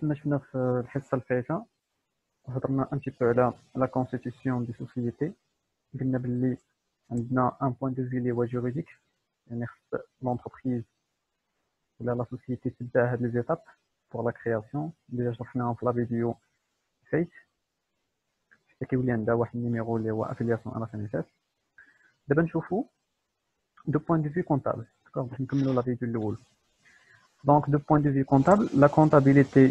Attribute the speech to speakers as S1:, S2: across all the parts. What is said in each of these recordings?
S1: كيف ما شفنا في الحصة الفايتة هضرنا ان بو على لا كونستيتيسيون دي سوسيتي. قلنا باللي عندنا ان بوين دو في اللي هو جوريديك، يعني خص لونتربريز ولا لا سوسيتي تبع هاد لي زيتاب بور لا كرياسيون اللي شرحناهم في لا فيديو فايت، حتى كيولي عندها واحد النيميرو اللي هو افيلياسيون انا سانيتاس. دابا نشوفو دو بوين دو في كونطابل باش نكملو لا فيديو الاول. Donc, de point de vue comptable, la comptabilité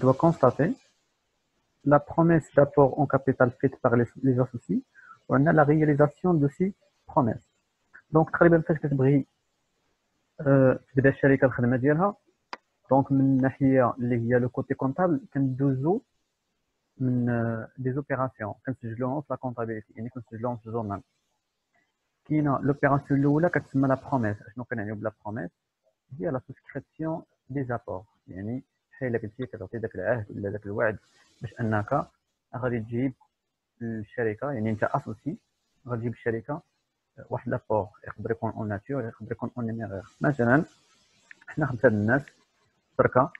S1: doit constater la promesse d'apport en capital faite par les associés. On a la réalisation de ces promesses. Donc, تقريبا فاش كتبغي تبدا الشركه الخدمه ديالها، دونك من الناحيه اللي هي لو كوتي كونتابل كندوزو من دي زوبيراسيون كنسجلوهم في لا كونتابيليتي، يعني كنسجلوهم في الجورنال. كاينه لوبيراسيون الاولى كتسمى لا بروميس. شنو كنعنيو بلا بروميس؟ هي لا سوسكريبسيون دي زابور، يعني بحال الا قلتي كتعطي داك العهد ولا داك الوعد باش انك غادي تجيب للشركه، يعني انت اسوسي غادي تجيب الشركه واحد لابور، يقدر يكون اون ناتور يقدر يكون اون نيميرير. مثلا حنا خمسه الناس شركه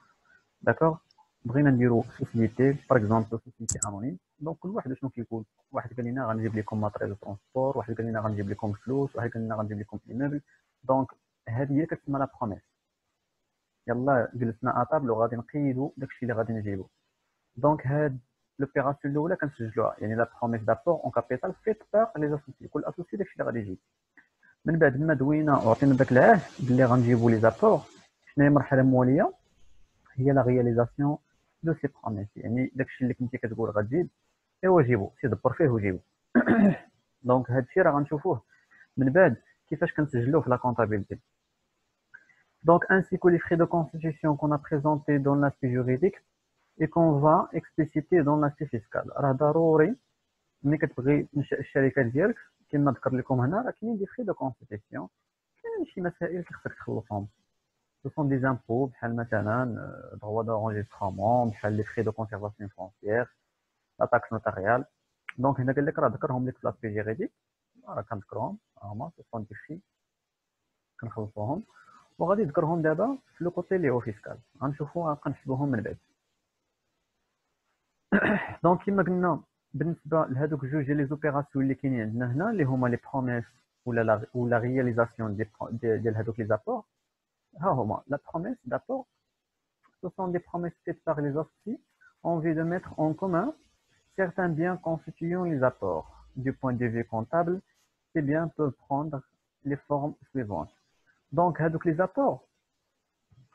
S1: داكوغ، بغينا نديرو سوسيتي باغ اكزومبل سوسيتي انونيم. دونك كل واحد شنو كيقول؟ واحد قال لنا غنجيب لكم ماتريال ترونسبور، واحد قال لنا غنجيب لكم فلوس، واحد قال لنا غنجيب لكم ايموبل. دونك هذه هي كتسمى لا بروميس. يلا جلسنا اطابل وغادي نقيدو داكشي اللي غادي نجيبو. دونك هاد لوبيراسيون الاولى كنسجلوها، يعني لا بروميس دابور اون كابيتال فيت بار لي اسوسي. كل اسوسي داكشي اللي غادي يجيب. من بعد ما دوينا وعطينا داك العهد باللي غنجيبو لي زابور، شنو هي المرحله المواليه؟ هي لا رياليزاسيون دو سي بروميس، يعني داكشي اللي كنتي كتقول غتجيب ايوا جيبو، سي دبر فيه وجيبو. دونك هادشي راه غنشوفوه من بعد كيفاش كنسجلوه في لا كونطابيلتي. Donc, ainsi que les frais de constitution qu'on a présentés dans l'aspect juridique et qu'on va expliciter dans l'aspect fiscal. راه ضروري ملي كتبغي تنشأ الشركه ديالك كما ذكر لكم هنا، راه كاينين دي frais de constitution، كاينين شي مسائل خصك تخلصهم. Ce sont des impôts بحال مثلا droit d'enregistrement، بحال les frais de conservation foncière، la taxe notariale. Donc هنا قال لك راه ذكرهم لك في l'aspect juridique، راه كنذكرهم هما ce sont des frais كنخلصوهم، وغادي نذكرهم دابا في لو كوتي اللي هو فيسكال. غنشوفوا غنحسبوهم من بعد. دونك كما قلنا بالنسبه لهذوك جوج ديال لي زوبيراسيون اللي كاينين عندنا هنا اللي هما لي بروميس ولا رياليزاسيون ديال هذوك لي زابور، ها هما لا بروميس دابور. Ce sont des promesses faites par les associés en vue de mettre en commun certains biens constituant les apports. Du point de vue comptable, ces biens peuvent prendre les formes suivantes. دونك هذوك لي زابور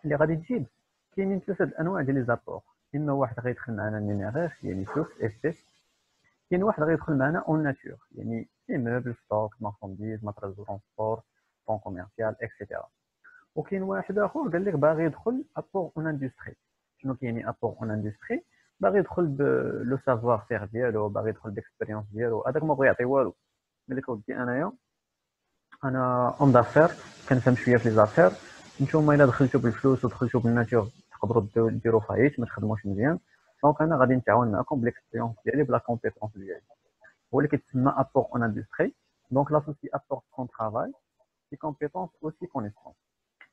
S1: اللي غادي تجيب كاينين ثلاثه انواع ديال لي زابور. اما واحد غيدخل معنا نيميرير يعني فلوس اسبيس، كاين واحد غيدخل معنا اون ناتور يعني ايموبل ستوك مارشانديز ماتريال ترونسبور بون كوميرسيال اكسيتيرا. وكاين واحد اخر قال لك باغي يدخل ابور اون اندستري. شنو كايني ابور اون اندستري؟ باغي يدخل بلو سافوار فير ديالو، باغي يدخل باكسبيريونس ديالو، هذاك ما بغى يعطي والو. قال لك ودي انا اون دافير كنفهم شويه في لي زافير، نتوما الا دخلتوا بالفلوس ودخلتوا بالناتور تقدروا ديروا فايت ما تخدموش مزيان. دونك انا غادي نتعاون معكم بالاكسبيريونس ديالي بلا كومبيتونس ديالي، هو اللي كيتسمى ابور اون اندستري. دونك لاسوسي ابور كون ترافاي سي كومبيتونس اوسي كونيسونس.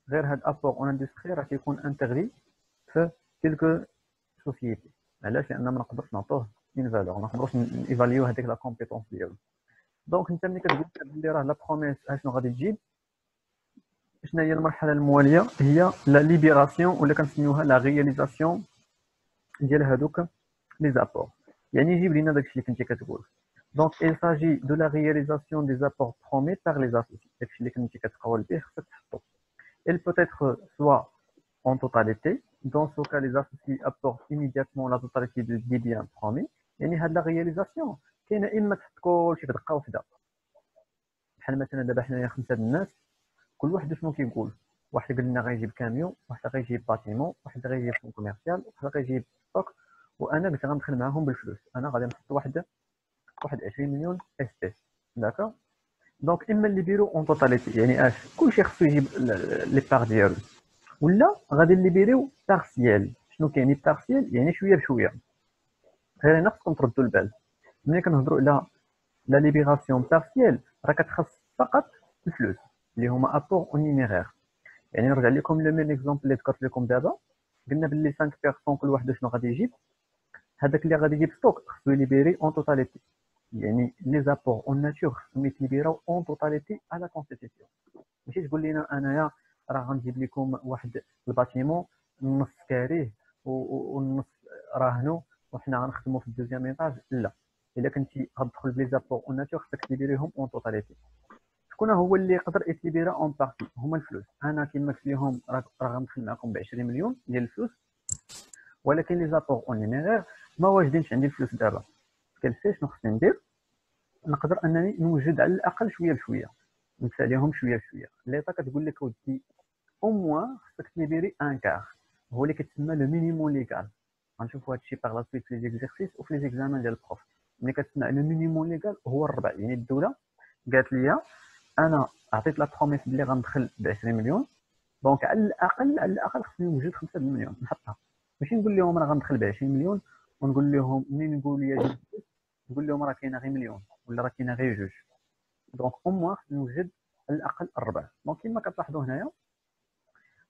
S1: غير هاد ابور اون اندستري راه كيكون انتغري في كيلكو سوسيتي. علاش؟ لان ما نقدرش نعطوه اون فالور، ما نقدروش نيفاليو هذيك لا كومبيتونس ديالو. دونك انت ملي كتقول بلي راه لا بروميس اشنو غادي تجيب، شنو هي المرحله المواليه؟ هي لا ليبيراسيون ولا كنسميوها لا رياليزاسيون ديال هذوك لي زابور، يعني يجيب لينا داكشي اللي كنتي كتقول. دونك il s'agit de la réalisation des apports promis par les associés. داكشي اللي كنتي كتقول به خصك تحطو. Il peut être soit en totalité. Dans ce cas, les associés apportent immédiatement la totalité des biens promis. يعني هاد لا رياليزاسيون كاينه اما تحط كلشي في دقه وحده، بحال مثلا دابا حنايا خمسه الناس كل واحد شنو كيقول. واحد قال لنا غيجيب كاميون، واحد غيجيب باتيمون، واحد غيجيب فون كوميرسيال، واحد غيجيب ستوك، وانا قلت غندخل معاهم بالفلوس. انا غادي نحط واحد 20 مليون اسبيس. داكوغ. دونك اما اللي يديروا اون توتاليتي يعني اش كلشي خصو يجيب لي بار ديالو، ولا غادي اللي يديروا بارسيال. شنو كاين بارسيال؟ يعني شويه بشويه. غير هنا خصكم تردوا البال ملي كنهضروا على لا ليبيراسيون بارسيال راه كتخص فقط الفلوس اللي هما ابور او نيميرير. يعني نرجع لكم لو ميم اكزومبل اللي ذكرت لكم دابا. قلنا باللي 5% كل واحد شنو غادي يجيب. هذاك اللي غادي يجيب ستوك خصو يليبيري اون توتاليتي، يعني لي زابور اون ناتور خصهم يتليبيراو اون توتاليتي على كونستيتيسيون. ماشي تقول لنا انايا راه غنجيب لكم واحد الباتيمون نص كاريه والنص راهنو وحنا غنخدموا في الدوزيام ايطاج. لا، الا كنتي غتدخل بلي زابور اون ناتور خصك تليبيريهم اون توتاليتي. شكون هو اللي يقدر يتليبيرا اون بارتي؟ هما الفلوس. انا كيما قلت لهم راه غندخل معكم ب 20 مليون ديال الفلوس، ولكن لي زابور اون نيميرير ما واجدينش عندي الفلوس دابا. كنسى شنو خصني ندير؟ نقدر انني نوجد على الاقل شويه بشويه، ندفع لهم شويه بشويه. ليطا كتقول لك ودي او موان خصك تليبيري ان كار، هو اللي كتسمى لو مينيموم ليغال. غنشوفوا هذا الشيء باغ لا سويت في لي زيكزارسيس وفي لي زيكزامان ديال البروف. ملي كتسمع لو مينيموم ليغال هو الربع، يعني الدوله قالت لي انا عطيت لا بروميس بلي غندخل ب 20 مليون، دونك على الاقل خصني نوجد 5 مليون نحطها. ماشي نقول لهم انا غندخل ب 20 مليون ونقول لهم منين نقول لي جيب، نقول لهم راه كاينه غير مليون ولا راه كاينه غير جوج. دونك او موان خصني نوجد على الاقل الربع. دونك كما كتلاحظوا هنايا،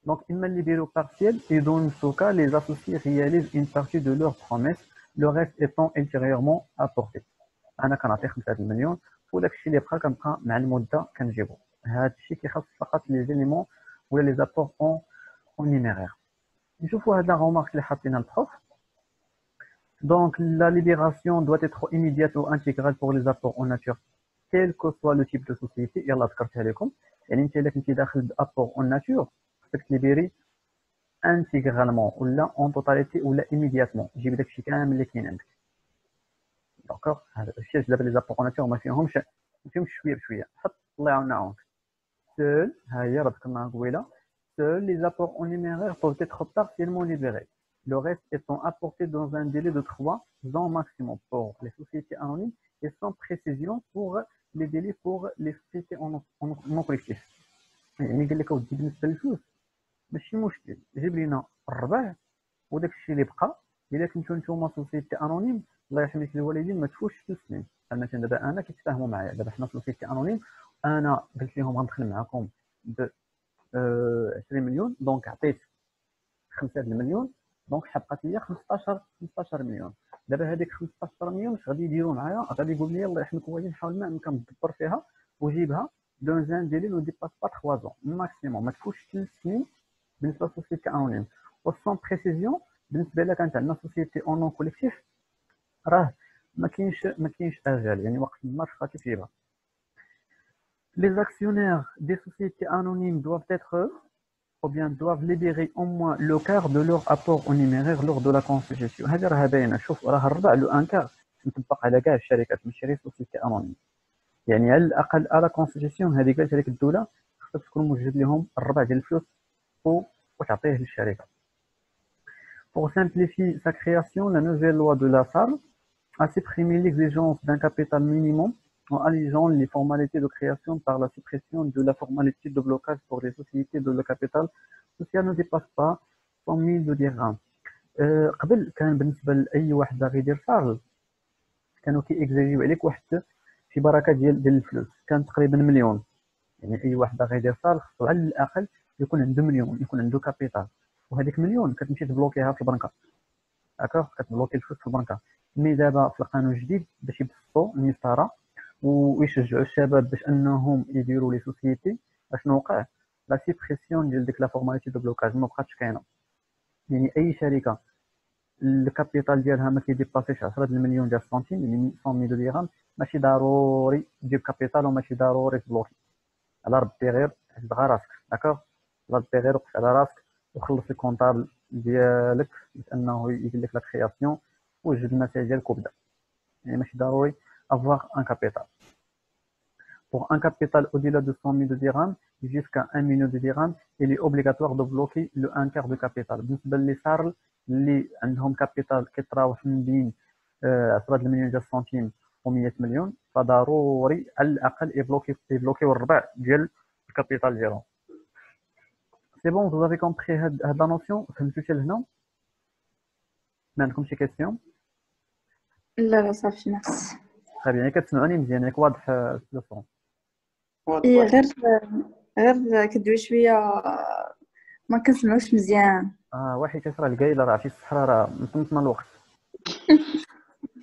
S1: donc إما اللي يديروا partiel et dans ce cas les associés réalisent une partie de leur promesse, le reste étant ultérieurement apporté. انا كنعطي 5 مليون وداك الشيء اللي بقى كنبقى مع المده كنجيبو. هذا الشيء كيخص فقط لي زيليمون ولا لي زابور اون نيميرير. نشوفوا هاد لا رومارك اللي حاطينها البروف. Donc la libération doit être immédiate ou intégrale pour les apports en nature quel que soit le type de société. يلا ذكرتها لكم، يعني انت الا كنتي داخل بابور اون ناتور خصك تليبيري انتيغرالمون ولا اون توتاليتي ولا ايميدياتمون، جيب داكشي كامل اللي كاين عندك. داكوغ، هذا الشيء دابا لي زابور اون ناتور ما فيهمش شويه بشويه. حط الله يعاوننا عاونك. سول ها هي راه ذكرناها قبيله. Seuls les apports en numéraire peuvent être partiellement libérés. Le reste étant apporté dans un délai de 3 ans maximum pour les sociétés anonymes et sans précision pour les délais pour les sociétés non collectives. يعني قال لك اودي بالنسبه للفلوس ماشي مشكل، جيب لينا الربع وداك الشيء اللي بقى. الا كنتو نتوما سوسيتي انونيم الله يرحم لك الوالدين ما تفوتش 3 سنين. مثلا دابا انا كيتفاهموا معايا، دابا حنا سوسيتي انونيم، انا قلت لهم غندخل معكم ب 20 مليون، دونك عطيت 5 المليون، دونك حبقات ليا 15 مليون. دابا هذيك 15 مليون اش غادي يديروا معايا؟ غادي يقول لي الله يرحمك الوالدين نحاول ما كندبر فيها وجيبها دون ان ديلي نو ديباس با 3 زون ماكسيموم، ما تفوتش 3 سنين بالنسبه للسوسيتي انونيم. وسون بريسيزيون بالنسبه لك كانت عندنا سوسيتي اون نون كوليكتيف راه ما كاينش اجال، يعني وقت ما تخا كيف يبغى. Les actionnaires des sociétés anonymes doivent être ou bien doivent libérer au moins le quart de leur apport en numéraire lors de la constitution. هذه راها باينه. شوف راه الربع لو ان كار مطبق على كاع الشركات ماشي غير سوسيتي انونيم، يعني على الاقل على كونستيتيسيون هذيك قالت لك الدوله خصك تكون موجد لهم الربع ديال الفلوس وتعطيه للشركه. Pour simplifier sa création, la nouvelle loi de la SARL a supprimé l'exigence d'un capital minimum en allégeant les formalités de création par la suppression de la formalité de blocage pour les sociétés de le capital social ne dépasse pas 100 000 dirhams. قبل كان بالنسبه لاي واحد غيدير صار كانوا كيكزيجيو عليك واحد شي بركه ديال الفلوس، كان تقريبا مليون. يعني اي واحد غيدير صار خصو على الاقل يكون عنده مليون، يكون عنده كابيتال، وهذيك مليون كتمشي تبلوكيها في البنكه. داكوغ، كتبلوكي الفلوس في البنكه. مي دابا في القانون الجديد باش يبسطوا المسطره ويشجعوا الشباب باش انهم يديروا لي سوسيتي، اشنو وقع؟ لا سيبريسيون ديال ديك لا فورماليتي دو بلوكاج ما بقاتش كاينه. يعني اي شركه الكابيتال ديالها ما كيديباسيش 10 المليون ديال السنتيم، يعني 100 مليون درهم، ماشي ضروري تجيب كابيتال وماشي ضروري تبلوكي. على ربي غير حسب راسك. داكوغ، على ربي غير وقف على راسك وخلص الكونطابل ديالك باش انه يدير لك لا كرياسيون وجد المسائل ديالك وبدا. يعني ماشي ضروري avoir un capital. Pour un capital au-delà de 100 000 dirhams jusqu'à 1 million de dirhams, il est obligatoire de bloquer le 1 quart de capital. بالنسبه لي صار اللي عندهم كابيتال كيتراوح من بين 10 المليون ديال السنتيم و100 مليون، فضروري على الاقل يبلوكيو الربع ديال الكابيتال ديالهم. سي بون، vous avez compris هاد لا نوسيون؟ فهمتوا حتى لهنا؟ ما عندكم شي كيسيون؟
S2: لا صافي ناقص.
S1: صافي، يعني كتسمعوني مزيان ياك؟ واضح الصوت؟
S2: غير كدوي شويه ما كنسمعوش مزيان.
S1: واحد راه القايله راه عرفتي الصحراء راه مطمطمه الوقت.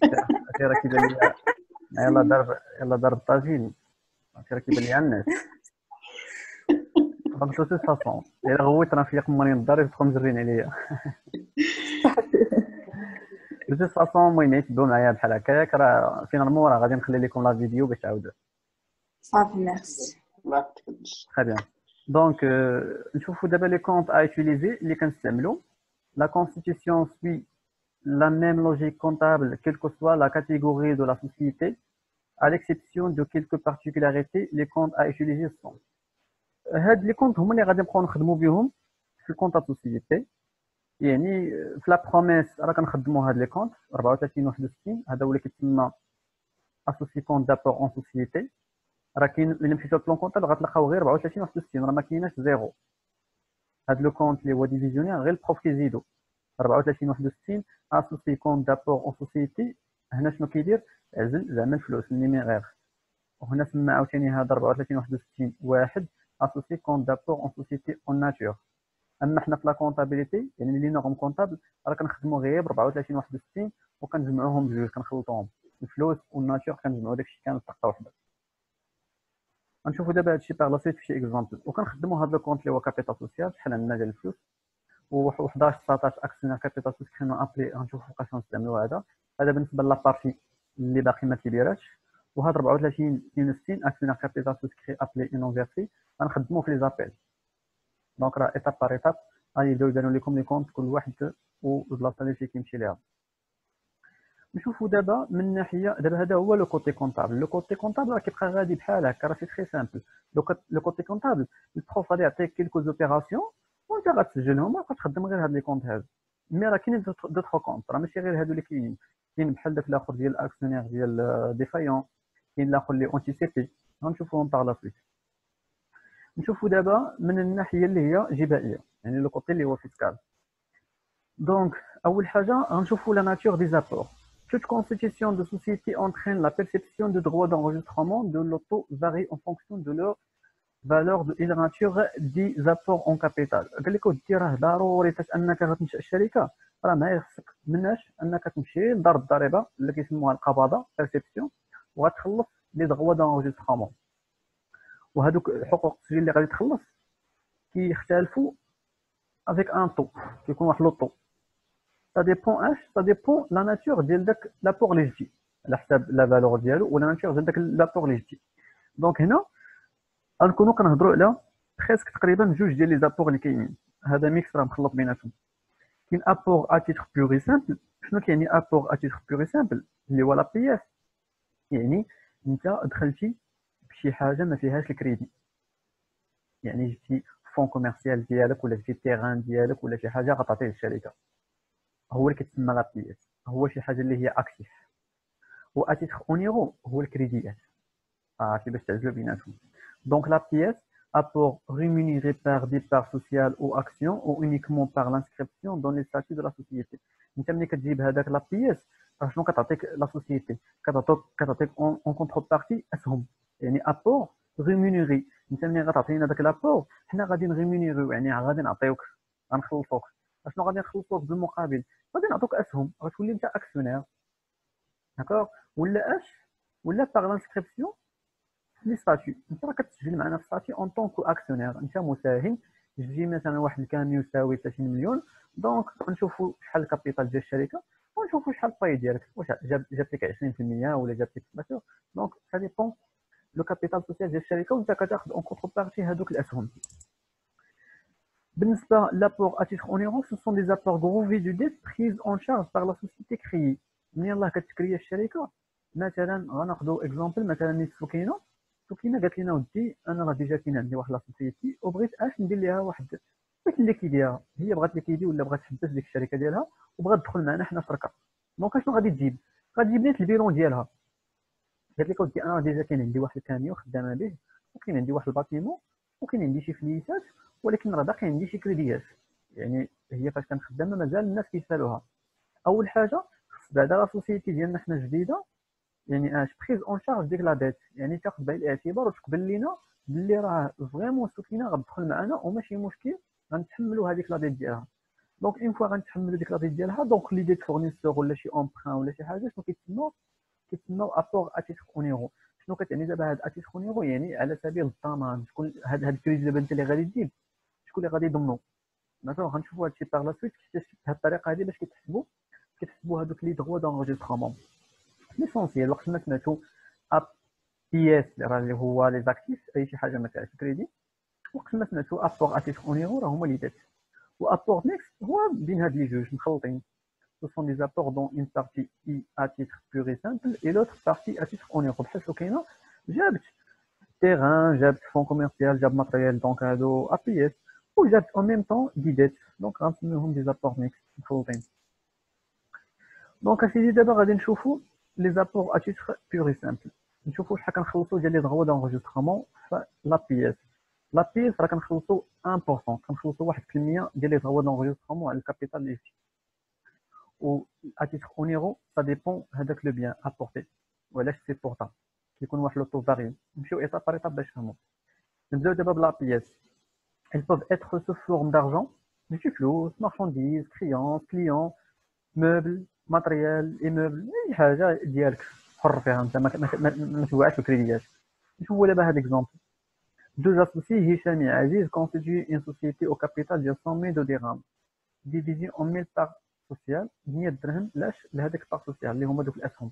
S1: عرفتي راه كيبان ليا يلا ضرب طاجين. عرفتي راه كيبان ليا الناس دونك دو توت فاصون الا غويت راه فيا قمرين الدار يدخل مجرين عليا. دو توت فاصون المهم تبعوا معايا بحال هكاك راه فينالمون راه غادي نخلي لكم لا فيديو باش تعاودوا.
S2: صافي ميرسي.
S1: Très bien. Donc, نشوفوا دابا les comptes à utiliser اللي كنستعملوا. La constitution suit la même logique comptable quelle que soit la catégorie de la société, à l'exception de quelques particularités. Les comptes à utiliser sont هاد les comptes هما اللي غادي نبقاو نخدموا بهم في الكونت تاع السوسيتي. يعني في لا بروميس راه كنخدموا هاد لي كونت 34 و 61 هذا هو اللي كيتسمى اسوسي كونت دابور اون سوسيتي. راه كاين الا مشيتو للبلان كونطابل غتلقاو غير 34 و 61 راه ما كايناش زيرو. هاد لو كونت اللي هو ديفيزيونير غير البروف كيزيدو 34 و 61 اسوسي كونت دابور اون سوسيتي. هنا شنو كيدير؟ عزل زعما الفلوس النيميرير. وهنا سما عاوتاني هذا 34 و 61 واحد اسوسي كونت دابور اون سوسيتي اون ناتور. اما حنا في لا كونطابيليتي يعني لي نورم كونطابل راه كنخدموا غير ب 34 و 61 وكنجمعوهم بجوج كنخلطوهم الفلوس والناتور كنجمعوا داكشي كامل في طاقه واحده. غنشوفوا دابا هادشي باغ لا سيت في شي اكزامبل وكنخدموا هذا الكونت اللي هو كابيتال سوسيال بحال عندنا ديال الفلوس و11 19 اكسيونير كابيتال سوسكريبسيون ابلي. غنشوفوا فوقاش غنستعملوا هذا بالنسبه لابارتي اللي باقي ما كبيراش. وهاد 34 62 اكسيونير كابيتال سوسكري ابلي اون فيرسي غنخدموا في لي زابيل. دونك راه ايتاب بار ايتاب غادي يبداو يبانوا لكم لي كونت كل واحد والبلاصه اللي فيه كيمشي ليها. نشوفوا دابا من ناحيه دابا هذا هو لو كوتي كونطابل. لو كوتي كونطابل راه كيبقى غادي بحال هكا راه سي تري سامبل. لو كوتي كونطابل البروف غادي يعطيك كيلكو زوبيراسيون وانت غتسجلهم وغتخدم غير هاد لي كونت هادو. مي راه كاينين دوطخ كونت راه ماشي غير هادو اللي كاينين. كاين بحال داك الاخر ديال الاكسيونير ديال ديفايون. كاين الاخر اللي اونتي سي بي غنشوفوهم باغ لا سويت. نشوفوا دابا من الناحيه اللي هي جبائيه يعني لو كوتي اللي هو فيسكال. دونك اول حاجه غنشوفوا لا ناتور دي زابور. Toute constitution de société entraîne la perception de droits d'enregistrement de l'auto varie en fonction de leur valeur et la nature des apports en capital. قال لك ودي راه ضروري فاش انك غتنشا الشركه راه ما خصك مناش انك تمشي لدار الضريبه اللي كيسموها القباضه بيرسيبسيون وغتخلص لي droits d'enregistrement. وهذوك حقوق التسجيل اللي غادي تخلص كيختلفوا افيك ان طو كيكون واحد لو طو. Ça dépend la nature ديال داك لابور اللي جدي على حساب لا فالور ديالو ولا ناتور ديال داك لابور اللي جدي. دونك هنا غنكونوا كنهضروا على بريسك تقريبا جوج ديال لي زابور اللي كاينين. هذا ميكس راه مخلط بيناتهم. كاين ابور ا تيتر بيوري سامبل. شنو كيعني ابور ا تيتر بيوري سامبل؟ اللي هو لا بي اس. يعني انت دخلتي بشي حاجه ما فيهاش الكريدي. يعني جبتي فون كوميرسيال ديالك ولا جبتي تيران ديالك ولا شي حاجه غتعطيه للشركه هو اللي كتسمى لا بي اس. هو شي حاجه اللي هي اكتيف. و اتيتر اونيرو هو الكريديات عرفتي باش تعزلوا بيناتهم. دونك لا بي اس apport rémunéré par des parts sociales ou actions ou uniquement par l'inscription dans les statuts de la société. انت ملي كتجيب هذاك لا بي اس راه شنو كتعطيك لا سوسيتي؟ كتعطيك اون كونتربارتي اسهم. يعني ابور ريمونيري. انت ملي غتعطينا داك لابور حنا غادي نريمونيريو يعني غادي نعطيوك غنخلصوك. شنو غادي نخلصوك بالمقابل؟ غادي نعطوك اسهم غتولي انت اكسيونير داكوغ ولا اش ولا باغ لانسكريبسيون لي ستاتيو. انت راه كتسجل معنا في ستاتيو اون طونكو اكسيونير. انت مساهم جبتي مثلا واحد الكاميو يساوي 30 مليون دونك غنشوفوا شحال الكابيتال ديال الشركه ونشوفوا شحال الباي ديالك واش جاب لك 20% ولا جاب لك 30. دونك سا ديبون لو كابيتال سوسيال ديال الشركه وانت كتاخذ اون كونتربارتي هذوك الاسهم. بالنسبه لابور اتيتر اونيرون سو سون دي apports groupés du dette prise en charge par la société créée. من يلاه كتكريا الشركه مثلا غناخذوا اكزومبل مثلا سوكينه قالت لنا ودي انا راه ديجا كاين عندي واحد لا سوسيتي وبغيت ندير ليها واحد بغيت الليكيديها. هي بغات ليكيدي ولا بغات تحبس ديك الشركه ديالها وبغات تدخل معنا حنا شركه. دونك شنو غادي تجيب؟ غادي تجيب نيت البيرون ديالها. قالت لك ودي انا ديجا كاين عندي واحد الكاميو خدامه به وكاين عندي واحد الباتيمون وكاين عندي شي فليسات ولكن راه باقي عندي شي كريديات. يعني هي فاش كانت خدامه مازال الناس كيسالوها. اول حاجه خص بعدا لا سوسيتي ديالنا حنا جديده يعني بريز اون شارج ديك لا ديت يعني تاخذ بعين الاعتبار وتقبل لينا باللي راه فريمون سكينه غتدخل معنا وماشي مشكل غنتحملوا هذيك لا ديت ديالها. دونك اون فوا غنتحملوا ديك لا ديت ديالها دونك لي ديت فورنيسور ولا شي امبران ولا شي حاجه شنو كيتسموا ابور اتيتر اونيرو. شنو كتعني دابا هاد اتيتر اونيرو؟ يعني على سبيل الضمان. شكون هاد الكريدي دابا انت اللي غادي تجيب، شكون اللي غادي يضمنو؟ داكوغ غنشوفوا هادشي باغ لا سويت كيفاش بهاد الطريقه هادي باش كيتحسبوا هادوك لي droits d'enregistrement. ليسونسيال وقت ما سمعتو اب بي اس اللي هو لي زاكتيف اي شي حاجه ما فيهاش كريدي، وقت ما سمعتو ابور اتيتر اونيرو راه هما لي ديت. وابور نيكست هو بين هاد لي جوج مخلطين. Ce sont des apports dont une partie à titre pur et simple et l'autre partie à titre onéreux. بحال شو كاينه جابت terrain, جابت فون كوميرسيال، جاب ماتريال دونك هادو ا بي اس، وجابت en même temps دي ديت دونك غنسميوهم دي apports mixtes مخلطين. دونك اسيدي دابا غادي نشوفوا لي زابور ا تيتر بيور اي سامبل. نشوفوا شحال كنخلصوا ديال لي droits d'enregistrement في لا بي اس. لا بي اس راه كنخلصوا 1%، كنخلصوا 1% ديال لي droits d'enregistrement على الكابيتال اللي فيه. و à titre onéreux ça dépend هذاك لو بيان apporté وعلاش سي بورطا كيكون واحد لو طو فاريو. نمشيو ايطاب بار ايطاب باش نفهموا. نبداو دابا بلا بيس. elles peuvent être sous forme d'argent, du فلوس، marchandises, créances, clients, meubles, matériel, immeubles، اي حاجه ديالك حر فيها انت، ما توعاش الكريديات. نشوفوا دابا هاد اكزومبل. Deux associés, Hicham et Aziz, constituent une société au capital de 100 000 dirhams, divisé en 1000 parts sociales. 100 درهم لهذيك البار سوسيال اللي هما دوك الاسهم.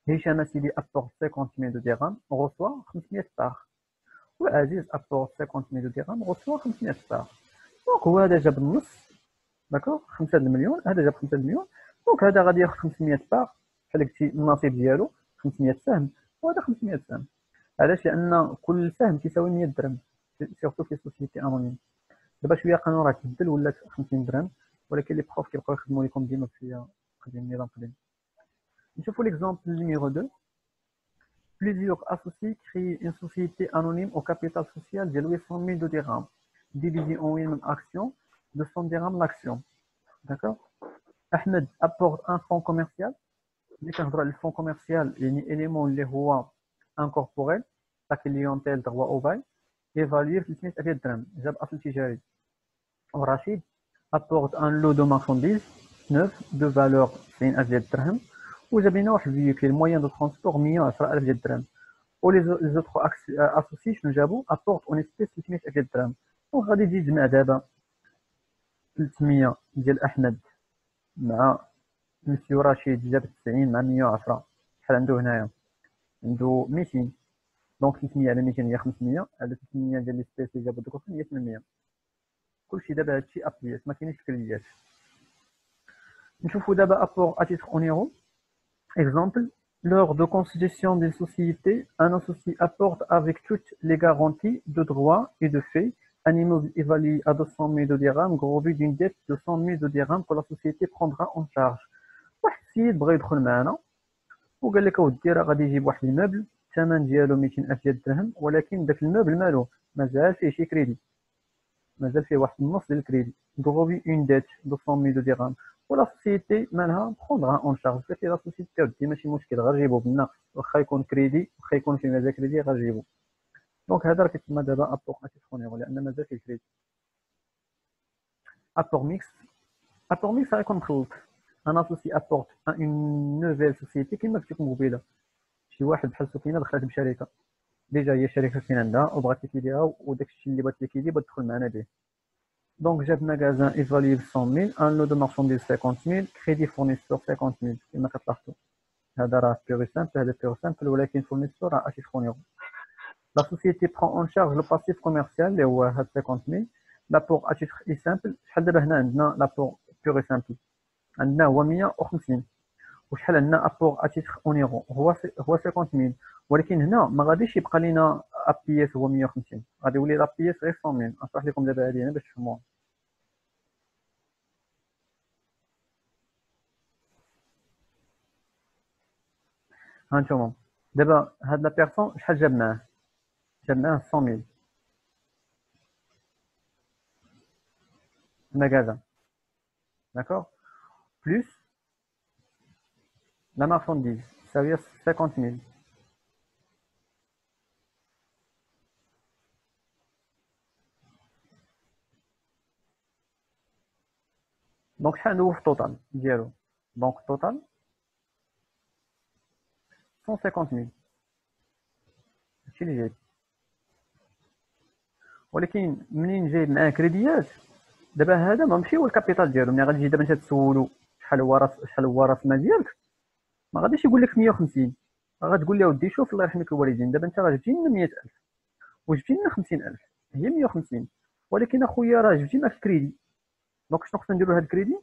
S1: هشام سيدي apporte 50 000 dirhams, reçoit 500 parts. وعزيز apporte 50 000 dirhams, reçoit 500 parts. دونك هو هذا جاب النص، داكوغ 5 المليون، هذا جاب 5 المليون، دونك هذا غادي ياخذ 500 بار بحال قلتي النصيب ديالو 500 سهم، وهذا 500 سهم. علاش؟ لان كل سهم كيساوي 100 درهم، سيرتو في سوسيتي انونيم. دابا شويه القانون راه تبدل ولات 50 درهم، ولكن لي بروف كيبقاو يخدموا لكم ديما بشويه قديم، النظام قديم. نشوفوا l'exemple numéro 2. Plusieurs associés créent une société anonyme au capital social de 800 000 dirhams, divisé en 8 actions de 100 dirhams l'action. D'accord? Ahmed apporte un fonds commercial. اللي كنهضروا على الفون كوميرسيال يعني اليمون اللي هو انكوربوريل تا كليونتيل دغوا اوفاي ايفاليي في 300,000 درهم، جاب اصل تجاري. ورشيد apporte un lot de marchandises neuf de valeur 90,000 درهم، وجاب لنا واحد الفيكول موين دو ترونسبور 110,000 درهم. ولي زوطخ اسوسي شنو جابوا؟ apporte اون اسبيس 300,000 درهم. دونك غادي تجي تجمع دابا 300 ديال احمد مع مسيو رشيد جاب 90 مع 110، شحال عنده هنايا؟ عنده 200. دونك 300 على 200 هي 500، على 300 ديال لي سبيس اللي جابو دوك هي 800. كلشي دابا هادشي ابليات ما كاينينش كريديات. نشوفوا دابا apport à titre onéreux. Exemple, lors de constitution d'une société, un associé apporte avec toutes les garanties de droit et de fait un immeuble évalué à 200 000 dirhams, grevé d'une dette de 100 000 dirhams que la société prendra en charge. واحد السيد بغى يدخل معنا وقال لك اودي راه غادي يجيب واحد المبل الثمن ديالو 200,000 ديال الدرهم، ولكن داك المبل مالو مازال فيه شي كريدي، مازال فيه واحد النص ديال الكريدي. غروفي اون ديت 200 000 درهم ولا سوسيتي مالها بروندرا اون شارج. قالت لي لا سوسيتي ودي ماشي مشكل غنجيبو بالنقص، واخا يكون كريدي واخا يكون فيه مازال كريدي غنجيبو. دونك هذا راه كيتسمى دابا ابور اتيفونيغو لان مازال فيه كريدي. ابور ميكس. ابور ميكس غيكون مخلط. انا سوسي ابورت اون نوفيل سوسيتي كيما قلت لكم قبيله، شي واحد بحال سفينه دخلت بشركه ديجا هي الشركه فين عندها وبغات تيديرها وداك الشيء اللي بغات تيدير بغات تدخل معنا به. دونك جاب ماغازان ايفاليي ب 100,000، ان لو دو مارشانديز 50,000، كريدي فورنيسور 50,000 كما كتلاحظوا. هذا راه بيغ سامبل، هذا بيغ سامبل، ولكن فورنيسور راه اشي خونيرو. لا سوسيتي برون اون شارج لو باسيف كوميرسيال اللي هو هاد 50,000. لابور اتيتر اي سامبل شحال دابا هنا عندنا لابور بيغ سامبل عندنا هو 150، وشحال عندنا ابور اتيتر اونيرو هو 50,000، ولكن هنا ما غاديش يبقى لينا ابيس هو 150، غادي يولي لابيس غير 100,000. نشرح لكم دابا هذه هنا باش تفهموها. هانتوما دابا هاد لا بيرسون شحال جاب معاه؟ جاب معاه 100,000 ماغازان، داكوغ، بلوس لا مارشانديز تساوي 50,000. دونك شحال هو في التوتال ديالو؟ دونك التوتال 150000 هادشي اللي جايب. ولكن منين جايب معاه كريديات دابا هذا ماشي هو الكابيتال ديالو. ملي غادي دابا انت تسولو شحال هو راس المال ديالك ما غاديش يقول لك 150. غتقول له اودي شوف الله يرحم لك الوالدين دابا انت راه جبتي لنا 100000 وجبتي لنا 50000 هي 150. ولكن اخويا راه جبتي معاك الكريدي. دونك شنو خصنا نديرو لهاد الكريدي؟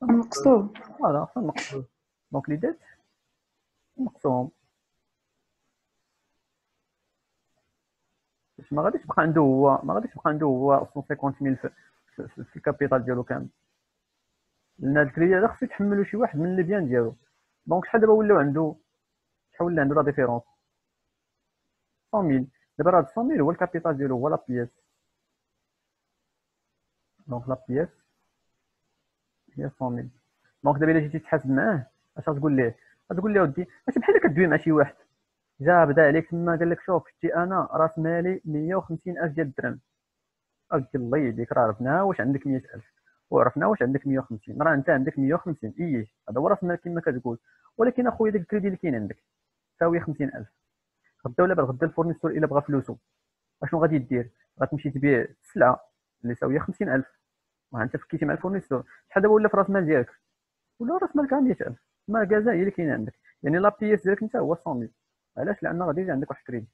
S2: نقصوه.
S1: فوالا خصنا نقصوه. دونك لي ديت نقصوهم باش ما غاديش يبقى عنده هو 150000 في الكابيتال ديالو كامل. لان هاد الكريدي هذا خصو يتحملو شي واحد من لي بيان ديالو. دونك شحال دابا ولاو عنده؟ شحال ولا عنده لا ديفيرونس؟ 100000. دابا راه 100000 هو الكابيتال ديالو هو لا بياس. دونك لا بياس هي 100000. دونك دابا الا جيتي تحاسب معاه اش غتقول ليه؟ غتقول ليه ودي ماشي بحال كدوي مع شي واحد جا بدا عليك تما قال لك شوف شتي انا راس مالي 150000 ديال الدرهم. قلت الله يهديك راه عرفنا واش عندك 100000 وعرفنا واش عندك 150. راه انت عندك 150 ايه هذا هو راس مال كما كتقول. ولكن اخويا داك الكريدي اللي كاين عندك تساوي 50000. غدا ولا غدا الفورنيسور الا بغى فلوسو اشنو غادي دير؟ غتمشي تبيع السلعه اللي ساويه 50000 وانت فكيتي مع الفورنيسور. شحال دابا ولا في راس المال ديالك؟ ولا راس مالك 100000. ما كازا هي اللي كاينه عندك. يعني لا بياس ديالك انت هو 100000. علاش؟ لان غادي يجي عندك واحد الكريدي.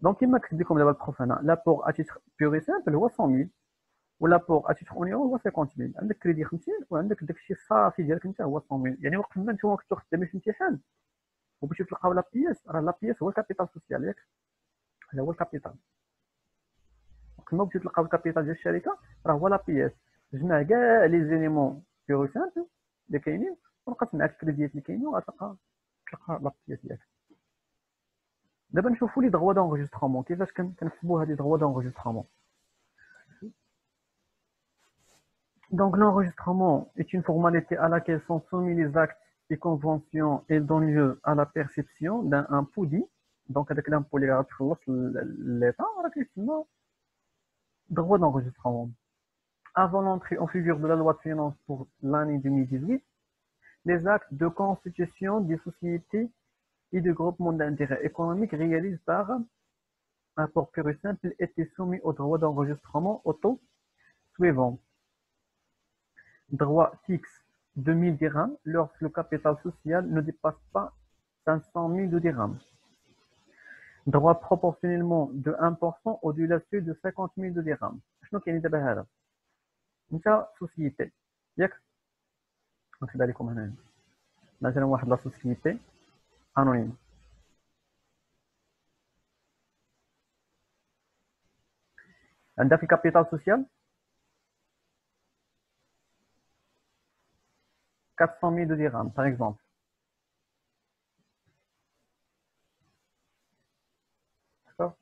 S1: دونك كما كتب لكم دابا البروف هنا لا بور اتيتر بيغ سامبل هو 100000 ولا بور اتيتر اونيرو هو 50000. عندك كريدي 50 وعندك داكشي الصافي ديالك انت هو 100000. يعني وقت ما نتوما كنتو خدامين في الامتحان وبغيتو تلقاو لا بياس راه لا بياس هو الكابيتال سوسيال ياك هذا هو الكابيتال. وقت ما بغيتو تلقاو الكابيتال ديال الشركه راه هو لا بياس. جمع كاع لي زيليمون بيغ سامبل اللي كاينين ونقص معاك الكريديات اللي كاينين وغتلقى لا بياس ديالك. دابا نشوفوا لي دغوا دونجسترومون كيفاش كنحسبوا هذه دغوا دونجسترومون. Donc l'enregistrement est une formalité à laquelle sont soumis les actes et conventions et donne lieu à la perception d'un impôt dit. Donc avec l'impôt اللي غتخلص l'État راه كيتسمى droit d'enregistrement. Avant l'entrée en figure de la loi de finances pour l'année 2018, les actes de constitution des sociétés et de groupements d'intérêt économique réalisés par apport pur et simple étaient soumis au droit d'enregistrement au taux suivant. Droit fixe 2000 dirhams lorsque le capital social ne dépasse pas 500 000 dirhams. Droit proportionnellement de 1% au-delà de 50 000 dirhams. شنو كاين دابا هذا؟ انت سوسيتي ياك نكتب لكم هنا مثلا واحد لا سوسيتي انونيم عندها في كابيتال سوسيال 400 000 dirhams par exemple. D'accord.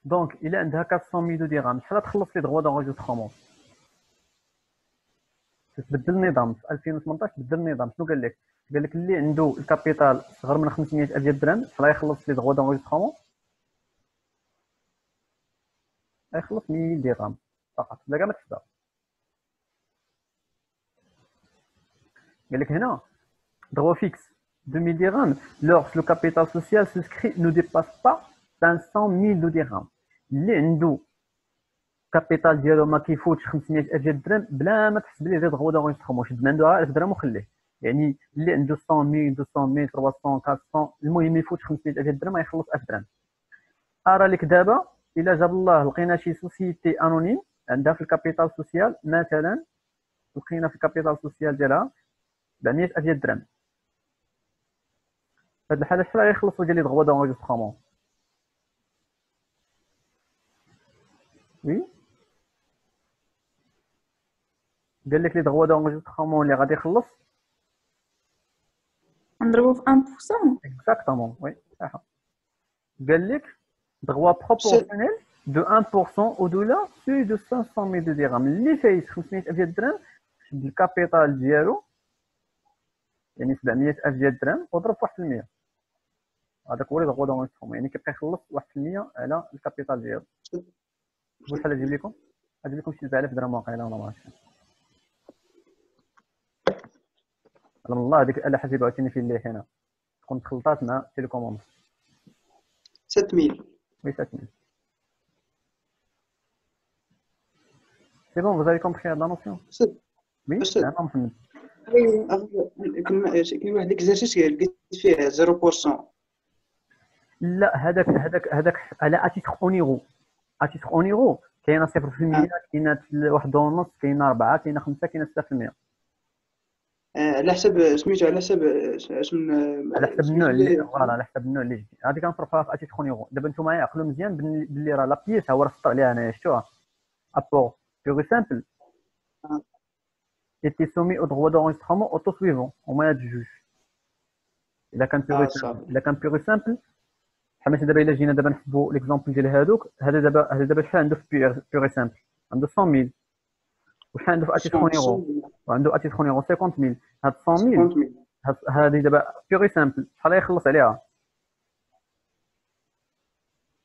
S1: Donc il عندها 400 000 dirhams. شحال تخلص لي دغوا دونجسترومون؟ تبدل النظام في 2018 تبدل النظام. شنو قال لك؟ قال لك اللي عنده الكابيتال صغر من 500,000 ديال الدرهم شحال يخلص لي دغوا دونجسترومون؟ يخلص 1000 درهم فقط لا كاع ما تحسبها. قال لك هنا droit fixe 2000 dirhams lorsque le capital social souscrit ne dépasse pas 500 000 dirhams. اللي عنده كابيتال ديالو ما كيفوتش 500,000 ديال الدرهم بلا ما تحسب ليه دغوا دونجسترومون. شد من عنده 1000 درهم وخليه. يعني اللي عنده 100,000 200,000 300 400 المهم ما يفوتش 500,000 ديال الدرهم يخلص 1000 درهم. ارى لك دابا الا جاب الله لقينا شي سوسيتي انونيم عندها في الكابيتال سوسيال مثلا لقينا في الكابيتال سوسيال ديالها 400,000 ديال الدرهم. في هذه الحاله شحال غيخلصوا ديال لي دغوا دونجسترومون؟ وي قال لك لي دغوا دونجسترومون اللي غادي يخلص
S2: نضربو في 1%.
S1: اكزاكتومون وي صح. قال لك droit proportionnel de 1% au-delà de 500 000 dirhams. اللي فايت 500,000 ديال الدرهم شد الكابيتال ديالو يعني 700,000 ديال الدرهم وضرب في 1%. هذاك هو لي droits d'enregistrement، يعني كيبقى يخلص 1% على الكابيتال ديالو. بحال نجيب لكم شي 7000 درهم واقيلا ولا ما عرفتش. والله هذيك الا حسيت عاوتاني فين اللي هنا تكون تخلطات مع تيليكوموند
S3: 7000.
S1: وي 7000. C'est bon, vous avez compris la notion? Oui, انا محمد.
S3: كاين واحد الاكزرسيس لقيت فيه 0%.
S1: لا هذاك على اتيتر اونيرو. اتيتر اونيرو كاينه 0%، كاينه 1.5، كاينه 4، كاينه 5، كاينه 6%.
S3: على حسب سميتو، على حسب
S1: على حسب النوع اللي فوالا، على حسب النوع اللي جبتي. هذه كنصرفها في اتيتر اونيرو. دابا نتوما عقلوا مزيان باللي راه لا بيس هو راه عليها انايا شفتوها ابور بيغ سامبل était soumis au droit d'enregistrement auto-suivant au moyen du juge. الا كان بيغ سامبل، الا كان بيغ سامبل بحال مثلا دابا الا جينا دابا نحسبوا ليكزامبل ديال هذوك، هذا دابا شحال عنده في بيغ سامبل؟ عنده 100,000. وشحال عنده في اتيتر اونيرو؟ وعنده اتيتر اونيرو 50,000. هاد 100,000 هذه دابا بيغ سامبل شحال يخلص عليها؟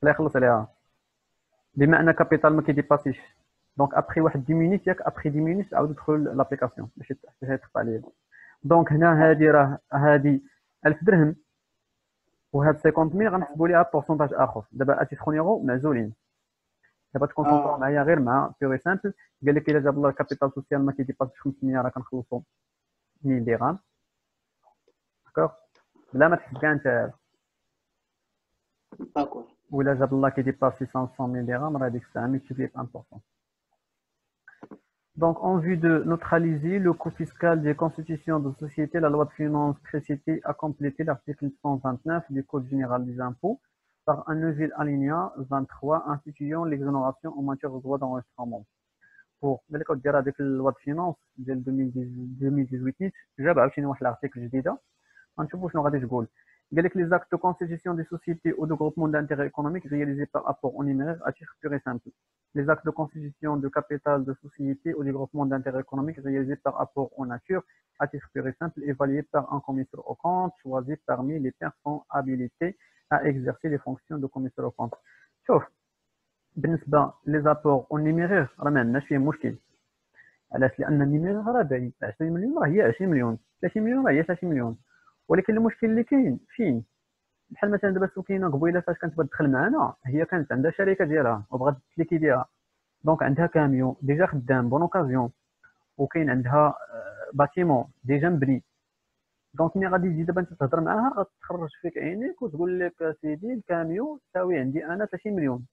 S1: شحال يخلص عليها؟ بما ان كابيتال ما كيديباسيش، دونك ابخي واحد 10 مينيت ياك ابخي 10 مينيت عاود دخل لابليكاسيون باش يتقطع عليا. دونك هنا هذه راه هذه 1000 درهم، وهاد 50,000 غنحسبوا ليها بورسونتاج اخر. دابا اتيتر اونيرو معزولين. دابا تكونسونطرو معايا غير مع بيغ سامبل. قال لك الا جاب الله الكابيتال سوسيال ما كيديباسيش 500 راه كنخلصوا 1000 درهم. داكوغ بلا ما تحسب كاع نتا.
S3: داكور.
S1: ولا جاب الله كيديباسي 500,000 درهم راه ديك الساعه ملتيبلي ب 1%. Donc, en vue de neutraliser le coût fiscal des constitutions de société, la loi de finances précitée a complété l'article 129 du Code général des impôts par un nouvel alinéa 23 instituant l'exonération en matière de droit d'enregistrement. Pour le code de la loi de finances de 2018, جاب عاوتاني واحد l'article جديده غنشوفوا شنو غادي تقول. قال لك les actes de constitution des sociétés ou de groupements d'intérêt économique réalisés par apport en numéraire à titre pur et simple. Les actes de constitution de capital de société ou des groupements d'intérêt économique réalisés par apport en nature à titre pur et simple, évalués par un commissaire aux comptes choisi parmi les personnes habilitées à exercer les fonctions de commissaire aux comptes. شوف بالنسبه لي زابور اون نيميرير راه ما عندناش فيه مشكل. علاش؟ لان النيميرير راه باين 20 مليون راه هي 20 مليون، 30 مليون راه هي 30 مليون. ولكن المشكل اللي كاين فين؟ بحال مثلا دابا سكينه قبيله فاش كانت تدخل معنا، هي كانت عندها شركه ديالها وبغات تليكيديها، دونك عندها كاميون ديجا خدام بون اوكازيون، وكاين عندها باتيمون ديجا مبني. دونك ملي غادي تجي دابا انت تهضر معاها غتخرج فيك عينيك وتقول لك سيدي الكاميون تساوي عندي انا 30 مليون.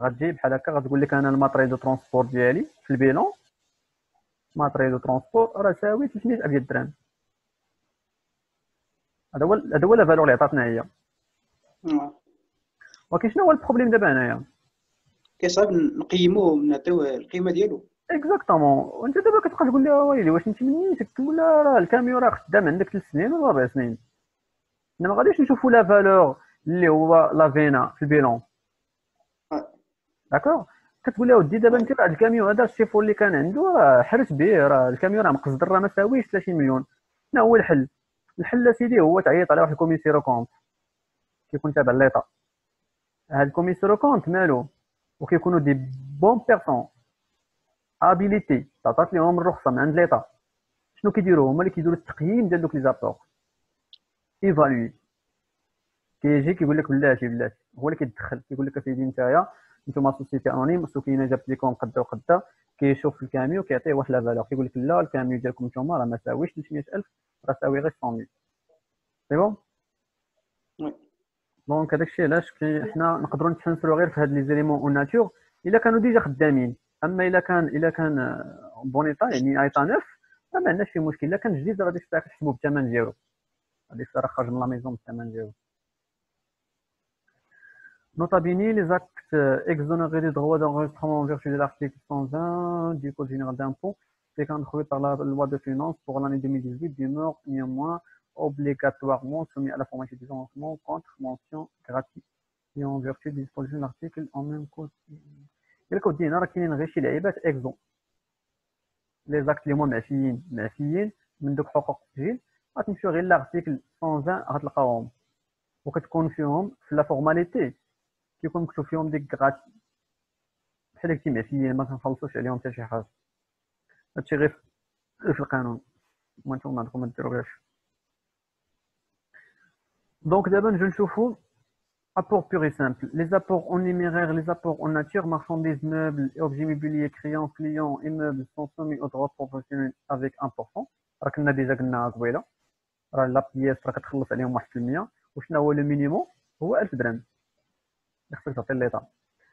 S1: غتجي بحال هكا غتقول لك انا الماتري دو ترونسبور ديالي في البيلون، ماتري دو ترونسبور راه ساوي 300,000 درهم. هذا هو لا فالور اللي عطاتنا هي. ولكن شنو هو البروبليم دابا هنايا؟
S3: كيصعب نقيموه ونعطيوه القيمه ديالو.
S1: اكزاكتومون. وانت دابا كتبقى تقول لي ويلي واش انت منيتك ولا راه الكاميون راه خدام عندك 3 سنين ولا 4 سنين. حنا ما غاديش نشوفوا لا فالور اللي هو لا فينا في البيلون. داكوغ. كتقول له ودي دابا انت راه الكاميون هذا الشيفور اللي كان عنده راه حرس به، راه الكاميون راه مقصد راه ما ساويش 30 مليون. شنو هو الحل؟ الحل سيدي هو تعيط على واحد الكوميسير كونط كيكون تابع ليطا. هاد الكوميسير كونط مالو وكيكونوا دي بون بيرسون هابيليتي تعطات لهم الرخصه من عند ليطا. شنو كيديروا هما؟ اللي كيديروا التقييم ديال دوك لي زابور ايفالوي. كيجي كيقول لك بلاتي هو اللي كيدخل كيقول لك اسيدي نتايا نتوما سوسيتي انونيم سكينه جابت لكم قدا وقدا، كيشوف في الكاميو كيعطيه واحد لا فالور كيقول لك لا الكاميو ديالكم نتوما راه ما ساويش 300,000 راه ساوي غير 100,000. سي بون. دونك هذاك الشيء علاش حنا نقدروا نتحنسلوا غير في هاد لي زيليمون اون ناتور الا كانوا ديجا خدامين. اما الا كان بونيطا يعني ايطا نوف ما عندناش فيه مشكل. الا كان جديد غادي تحسبوا بالثمن ديالو، غادي راه خرج من لا ميزون بالثمن ديالو. Nota bene, les actes exonérés des droits d'enregistrement en vertu de l'article 120 du Code général d'impôts, c'est introduit par la loi de finances pour l'année 2018, demeurent néanmoins obligatoirement soumis à la formalité des enregistrements contre mention gratuite. Et en vertu des dispositions de l'article, en même code. الكود ديالنا راه كاينين غير شي لعيبات اكزون. لي زاكت اللي هما معفيين من دوك حقوق التسجيل غتمشيو غير لارتيكل 120 غتلقاوهم. وكتكون فيهم في لا فورماليتي كيكون مكتوب فيهم ديك غات بحال هكا معفيين ما كنخلصوش عليهم حتى شي حاجه. هادشي غير في القانون وانتم عندكم ما ديروهاش. دونك دابا نجيو نشوفو apport pur et simple. Les apports en numéraire, les apports en nature, marchandises, meubles, objets mobiliers, créances, clients, immeubles sont soumis au droit professionnel avec 1%. راه كنا ديجا قلناها قبيله، راه لا بياس راه كتخلص عليهم 1%. وشنو هو لو مينيموم؟ هو 1000 درهم اللي خصك تعطي ليطا.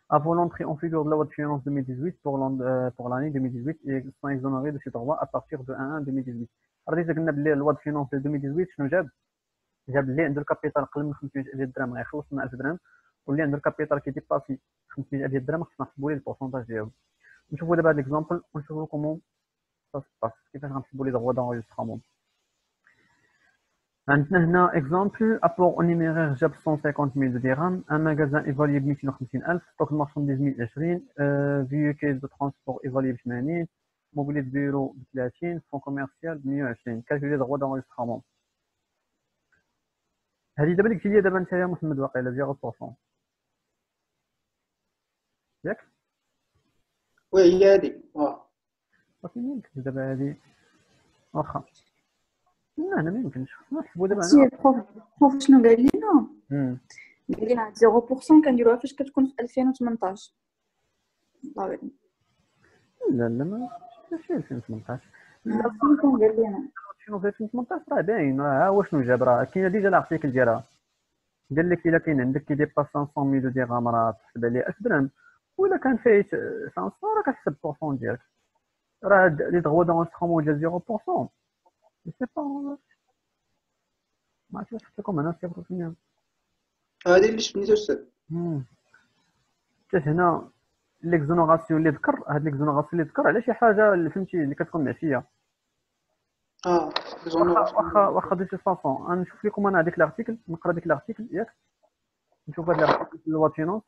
S1: Avant l'entrée en figure de la loi de finances 2018 pour l'année 2018 et sont exonérés de ces droits à partir de 1/1/2018. راه ديجا قلنا بلي لوا د فينونس 2018 شنو جاب اللي عنده الكابيتال اقل من 500,000 ديال الدرهم غيخلص لنا 1000 درهم، واللي عنده الكابيتال كيديباسي 500,000 ديال الدرهم خصنا نحسبوا ليه البورسونتاج ديالو. نشوفوا دابا هاد ليكزامبل ونشوفوا كومون سا سباس كيفاش غنحسبوا لي droits d'enregistrement. عندنا هنا اكزامبل ابور او نيميرير جاب 150,000 درهم، ان ماغازان ايفاليي ب 250,000، ستوك مارشانديز 120، فيوكيل دو ترونسبور ايفاليي ب 80، موبيلي دو بيرو ب 30، فون كوميرسيال ب 120. كالكولي droits d'enregistrement. هذه دابا ديك هي دابا نتايا محمد واقيلا 0%. ياك؟
S3: وي هي هادي
S1: صافي ما يمكنش دابا هذه واخا. لا انا ما يمكنش نحسبوا دابا
S2: هادشي بروف شنو قال لنا؟
S1: انا.
S2: قال لنا 0% كنديروها فاش كتكون في 2018.
S1: لا ماشي 2018.
S2: لا كان قال لنا
S1: شنو في 2018 راه باين، ها هو شنو جاب، راه كاينه ديجا الارتيكل ديالها قال لك الا كاين عندك كيديباس 500,000 درهم راه تحسب عليه 1000 درهم، وإلا كان فايت 500 راه كتحسب البورسون ديالك. راه لي droits d'enregistrement ديال 0% سي با ما عرفتش حتى لكم انا 0%.
S3: هادي اللي سميتو استاذ.
S1: حتى هنا ليكزونوراسيون اللي ذكر، هاد ليكزونوراسيون اللي ذكر على شي حاجه اللي فهمتي اللي كتكون معفيه. واخا دو سي فاصون غنشوف لكم انا هذيك الارتيكل، نقرا ديك الارتيكل ياك، نشوف هاد الارتيكل في لوا فينونس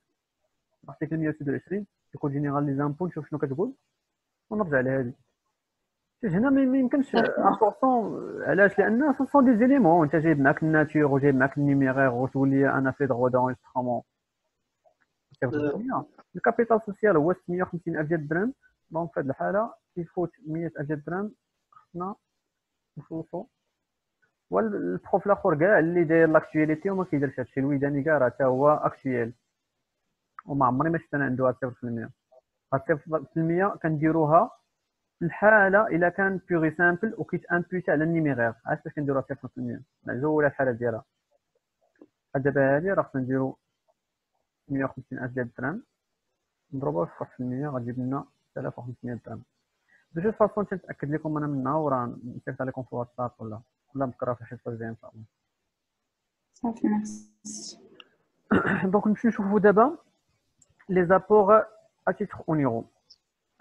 S1: article 126 du code général des impôts، نشوف شنو كتقول ونرجع لهادي. هنا ما يمكنش 1%. علاش؟ لان سو سون دي زيليمون، انت جايب معاك الناتور وجايب معاك النيميرير وتولي انا في droit d'enregistrement. الكابيتال سوسيال هو 650,000 ديال الدرهم، دونك في هذه الحاله كيفوت 100,000 ديال الدرهم خصنا نخلصو. والبروف الاخر كاع اللي داير لاكتواليتي وما كيديرش هادشي، الويداني كاع راه حتى هو اكتويل وما عمري ما شفت انا عنده 0%. 0% كنديروها في الحاله الا كان بيغي سامبل وكيت امبوتي على النيميرير. علاش باش كنديروها 0%؟ معزوله الحاله ديالها. دابا هادي راه خصنا نديرو 150,000 ديال الدرهم نضربوها في 1% غتجيب لنا 3,500 درهم. دو جوج فاصون تنتاكد لكم انا منها وراه نصيفط لكم في الواتساب ولا نقرا في الحصه الجايه ان شاء الله.
S2: صافي ميرسي.
S1: دونك نمشيو نشوفوا دابا les apports à titre onéreux.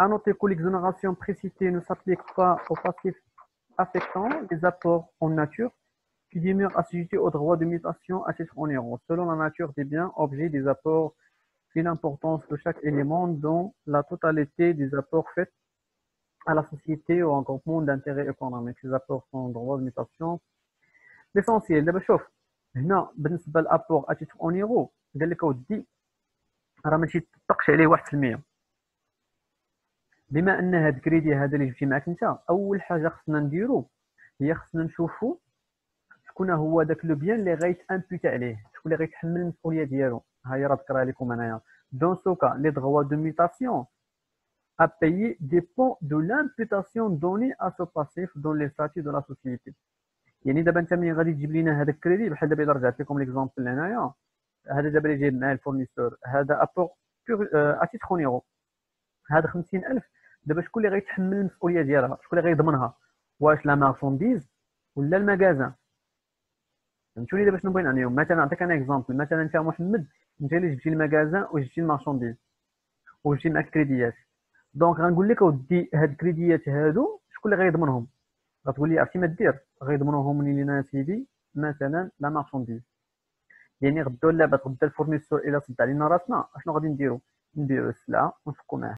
S1: À noter que l'exonération précitée ne s'applique pas aux passifs affectant les apports en nature qui demeurent assujettis au droit de mutation à titre onéreux selon la nature des biens, objets des apports et l'importance de chaque élément dans la totalité des apports faits à la société ou un groupement d'intérêt économique. Les apports sont en droit de mutation. L'essentiel, d'abord, شوف هنا بالنسبة للأبور à titre onéreux قال لك اودي راه ماشي تطبقش عليه 1%. بما ان هاد الكريدي هذا اللي جبتي معاك انت، اول حاجه خصنا نديرو هي خصنا نشوفوا شكون هو داك لو بيان اللي غيتامبوتي عليه، شكون اللي غيتحمل المسؤوليه ديالو. ها هي راه ذكرها لكم انايا. دون سو كا لي droits de mutation à payer dépend de l'imputation donnée à ce passif dans les statuts de la société. يعني دابا انت ملي غادي تجيب لينا هذاك الكريدي، بحال دابا الا رجعت لكم ليكزامبل هنايا، هذا دابا اللي جايب معاه الفورنيسور، هذا ابور اتيت خونيرو، هذا 50,000. دابا شكون اللي غيتحمل المسؤوليه ديالها؟ شكون اللي غيضمنها؟ واش لا مارشونديز ولا المغازان؟ فهمتوني دابا شنو بغينا نعنيو؟ مثلا نعطيك انا اكزامبل، مثلا انت محمد انت اللي جبتي المغازان وجبتي المارشونديز وجبتي معاك كريديات، دونك غنقول لك اودي هاد الكريديات هادو شكون اللي غيضمنهم؟ غتقول لي عرفتي ما دير، غيضمنوهم لينا سيدي مثلا لا مارشونديز. يعني غدا ولا بعد غدا الفورنيسور الا صد علينا راسنا اشنو غادي نديرو؟ نبيعو السلعه ونفكو معاه.